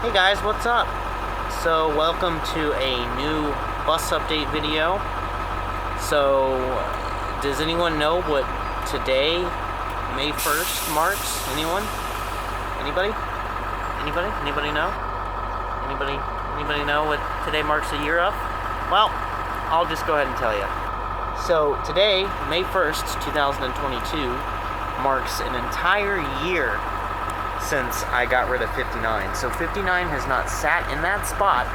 Hey guys, what's up? So welcome to a new bus update video. So does anyone know what today, May 1st, marks? Anyone? Anybody? Anybody know? Anybody know what today marks a year of? Well, I'll just go ahead and tell you. So today, May 1st, 2022, marks an entire year since I got rid of 59. So 59 has not sat in that spot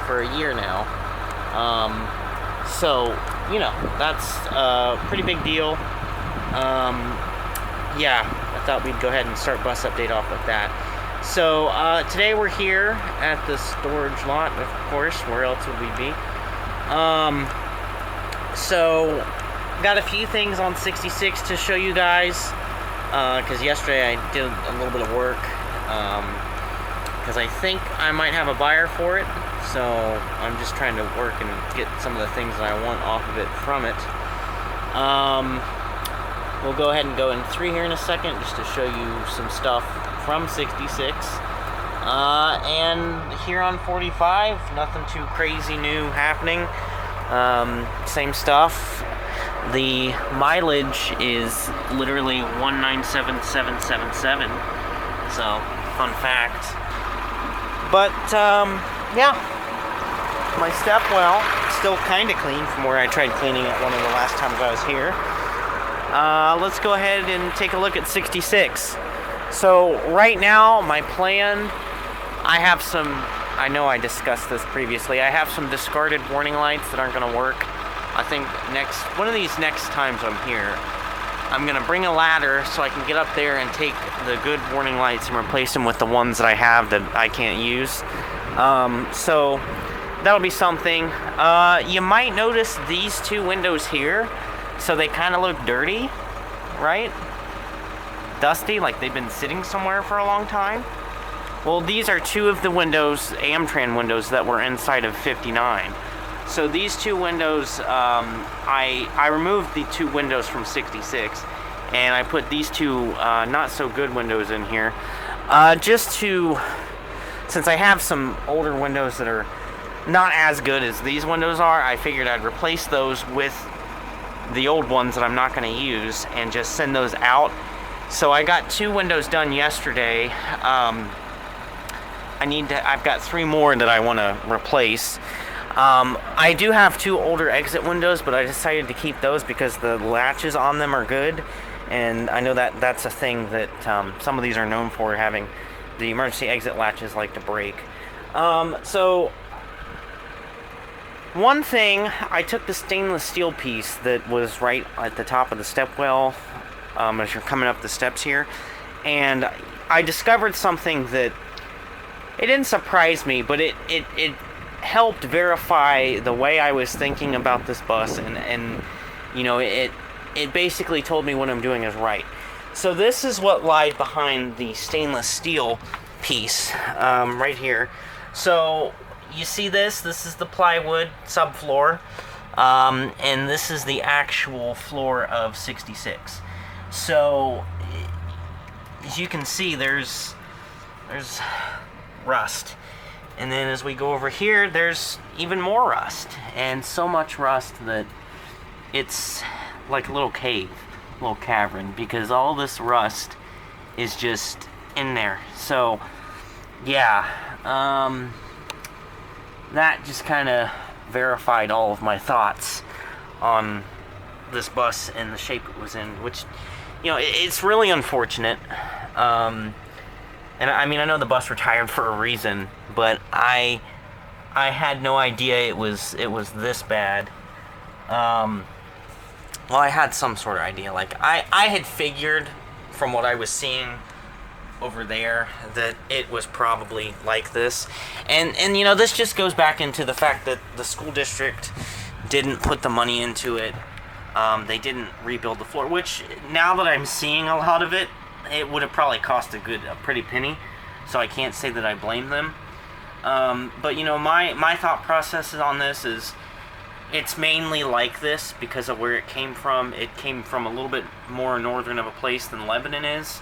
for a year now. So, you know, that's a pretty big deal. Yeah, I thought we'd go ahead and start bus update off with that. So, today we're here at the storage lot, of course. Where else would we be? So, got a few things on 66 to show you guys. Because yesterday I did a little bit of work, because I think I might have a buyer for it, so I'm just trying to work and get some of the things that I want off of it from it. We'll go ahead and go in 3 here in a second, just to show you some stuff from 66. And here on 45, nothing too crazy new happening, same stuff. The mileage is literally 197,777. So, fun fact. But, yeah. My Stepwell, still kind of clean from where I tried cleaning it one of the last times I was here. Let's go ahead and take a look at 66. So, right now, my plan, I know I discussed this previously, I have some discarded warning lights that aren't going to work. I think one of these next times I'm here, I'm going to bring a ladder so I can get up there and take the good warning lights and replace them with the ones that I have that I can't use. So that'll be something. You might notice these 2 windows here, so they kind of look dirty, right? Dusty, like they've been sitting somewhere for a long time. Well, these are 2 of the windows, Amtran windows, that were inside of 59. So these 2 windows, I removed the 2 windows from 66, and I put these 2 not so good windows in here, since I have some older windows that are not as good as these windows are, I figured I'd replace those with the old ones that I'm not going to use and just send those out. So I got 2 windows done yesterday. I've got 3 more that I want to replace. I do have 2 older exit windows, but I decided to keep those because the latches on them are good, and I know that that's a thing that some of these are known for, having the emergency exit latches like to break. So one thing, I took the stainless steel piece that was right at the top of the stepwell as you're coming up the steps here, and I discovered something that it didn't surprise me, but it helped verify the way I was thinking about this bus, and you know, it basically told me what I'm doing is right. So this is what lied behind the stainless steel piece right here. So you see this is the plywood subfloor, and this is the actual floor of 66. So as you can see, there's rust. And then as we go over here, there's even more rust. And so much rust that it's like a little cave, a little cavern, because all this rust is just in there. So, yeah, that just kind of verified all of my thoughts on this bus and the shape it was in, which, you know, it's really unfortunate. And I mean, I know the bus retired for a reason, but I had no idea it was this bad. Well, I had some sort of idea. Like, I had figured from what I was seeing over there that it was probably like this. And you know, this just goes back into the fact that the school district didn't put the money into it. They didn't rebuild the floor, which now that I'm seeing a lot of it, it would have probably cost a pretty penny, so I can't say that I blame them. But you know, my thought process on this is, it's mainly like this because of where it came from. It came from a little bit more northern of a place than Lebanon is.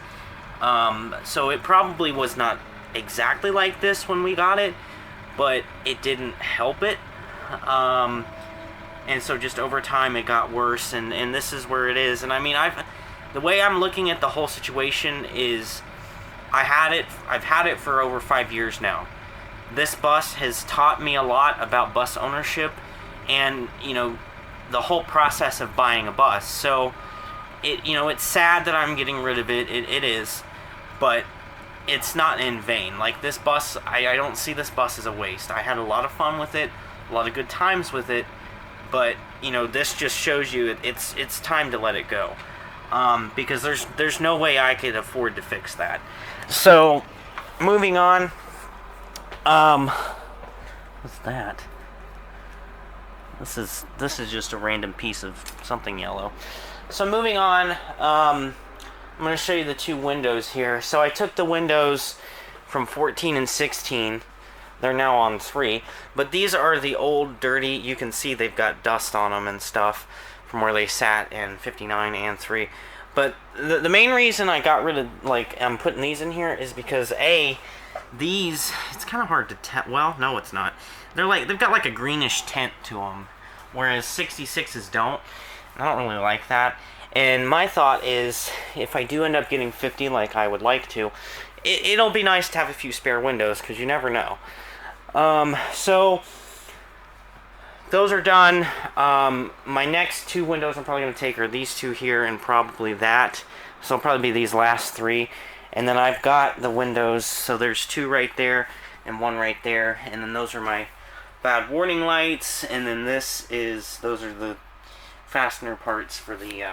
So it probably was not exactly like this when we got it, but it didn't help it. And so just over time it got worse, and this is where it is. And I mean, the way I'm looking at the whole situation is I've had it for over 5 years now. This bus has taught me a lot about bus ownership and, you know, the whole process of buying a bus. So it's sad that I'm getting rid of it. It is, but it's not in vain. Like this bus, I don't see this bus as a waste. I had a lot of fun with it, a lot of good times with it, but you know, this just shows you it's time to let it go, because there's no way I could afford to fix that. So moving on, what's that? This is just a random piece of something yellow. So moving on, I'm going to show you the two windows here. So I took the windows from 14 and 16. They're now on 3. But these are the old, dirty, you can see they've got dust on them and stuff from where they sat in 59 and 3. But the main reason I got rid of, like, I'm putting these in here is because, these, it's kind of hard to tell. Well, no, it's not. They've got like a greenish tint to them, whereas 66s don't. I don't really like that. And my thought is, if I do end up getting 50 like I would like to, it'll be nice to have a few spare windows, because you never know. So those are done. My next 2 windows I'm probably going to take are these 2 here and probably that. So it'll probably be these last 3. And then I've got the windows, so there's 2 right there and 1 right there. And then those are my bad warning lights. And then those are the fastener parts for the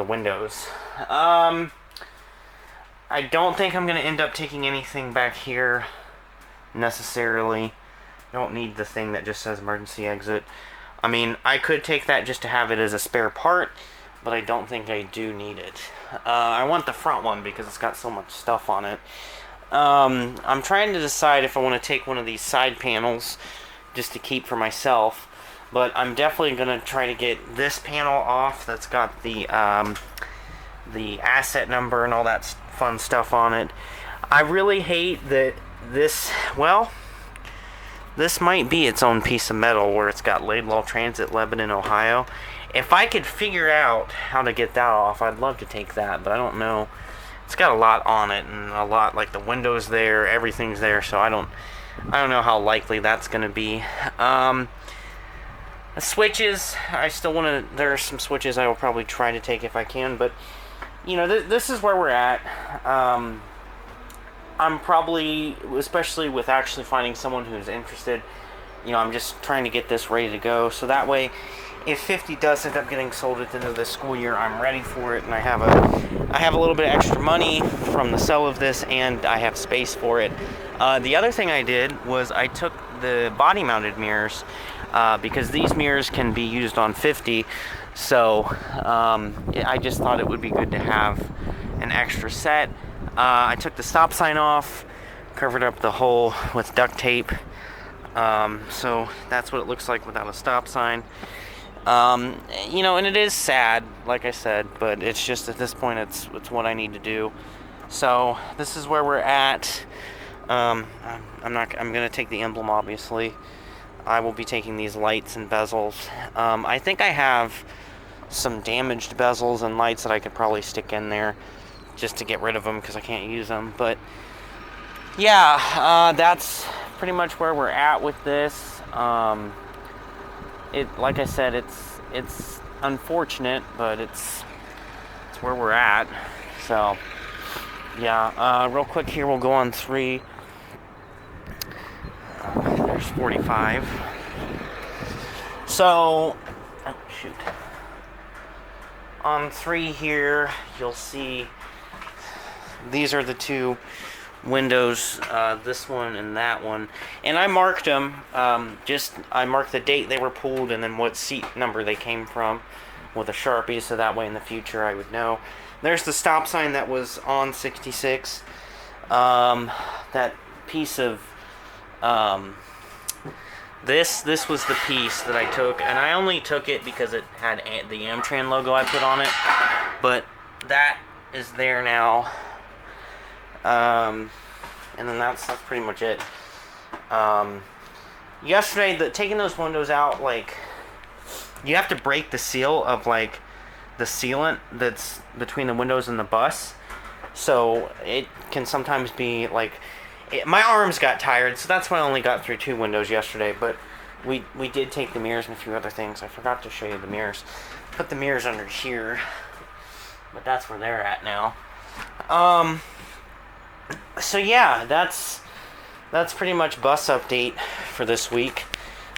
windows. I don't think I'm going to end up taking anything back here necessarily. Don't need the thing that just says emergency exit. I mean, I could take that just to have it as a spare part, but I don't think I do need it. I want the front one because it's got so much stuff on it. I'm trying to decide if I want to take one of these side panels just to keep for myself, but I'm definitely going to try to get this panel off that's got the asset number and all that fun stuff on it. I really hate that this might be its own piece of metal where it's got Laidlaw Transit, Lebanon, Ohio. If I could figure out how to get that off, I'd love to take that, but I don't know. It's got a lot on it, and a lot, like the windows there, everything's there, so I don't know how likely that's going to be. The switches, I still want to, there are some switches I will probably try to take if I can, but, you know, this is where we're at. I'm probably, especially with actually finding someone who's interested, you know, I'm just trying to get this ready to go, so that way, if 50 does end up getting sold at the end of this school year, I'm ready for it, and I have a little bit of extra money from the sale of this, and I have space for it. The other thing I did was I took the body-mounted mirrors, because these mirrors can be used on 50, so I just thought it would be good to have an extra set. I took the stop sign off, covered up the hole with duct tape, so that's what it looks like without a stop sign. You know, and it is sad, like I said, but it's just at this point it's what I need to do. So this is where we're at. I'm gonna take the emblem, obviously. I will be taking these lights and bezels. I think I have some damaged bezels and lights that I could probably stick in there just to get rid of them because I can't use them. But yeah, that's pretty much where we're at with this. Like I said, it's unfortunate, but it's where we're at. So yeah, real quick here, we'll go on 3. There's 45. So, oh shoot. On 3 here, you'll see these are the 2 windows, this one and that one, and I marked them. I marked the date they were pulled and then what seat number they came from with a Sharpie, so that way in the future I would know. There's the stop sign that was on 66. That piece of this was the piece that I took, and I only took it because it had the Amtran logo I put on it, but that is there now. and then that's pretty much it. Yesterday, taking those windows out, like, you have to break the seal of, like, the sealant that's between the windows and the bus. So it can sometimes be, like, my arms got tired, so that's why I only got through 2 windows yesterday. But we did take the mirrors and a few other things. I forgot to show you the mirrors. Put the mirrors under here, but that's where they're at now. So yeah, that's pretty much bus update for this week.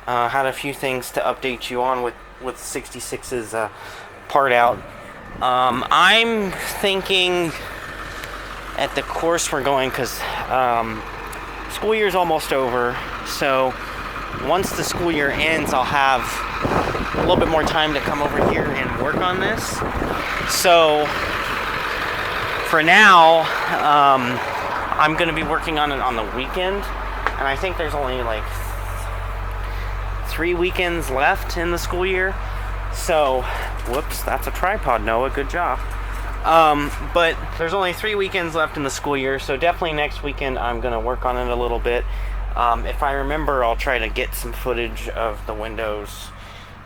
Had a few things to update you on with 66's part out. I'm thinking at the course we're going, because school year's almost over, so once the school year ends, I'll have a little bit more time to come over here and work on this. So for now, I'm going to be working on it on the weekend, and I think there's only like 3 weekends left in the school year. So, whoops, that's a tripod, Noah, good job. But there's only 3 weekends left in the school year, so definitely next weekend I'm going to work on it a little bit. If I remember, I'll try to get some footage of the windows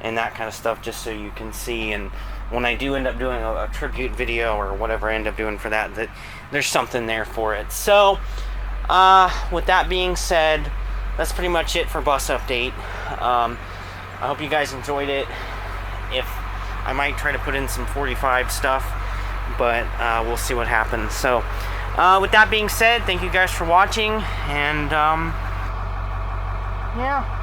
and that kind of stuff, just so you can see. And when I do end up doing a tribute video or whatever I end up doing for that, that there's something there for it. So, with that being said, that's pretty much it for bus update. I hope you guys enjoyed it. If I might try to put in some 45 stuff, but we'll see what happens. So, with that being said, thank you guys for watching, and yeah.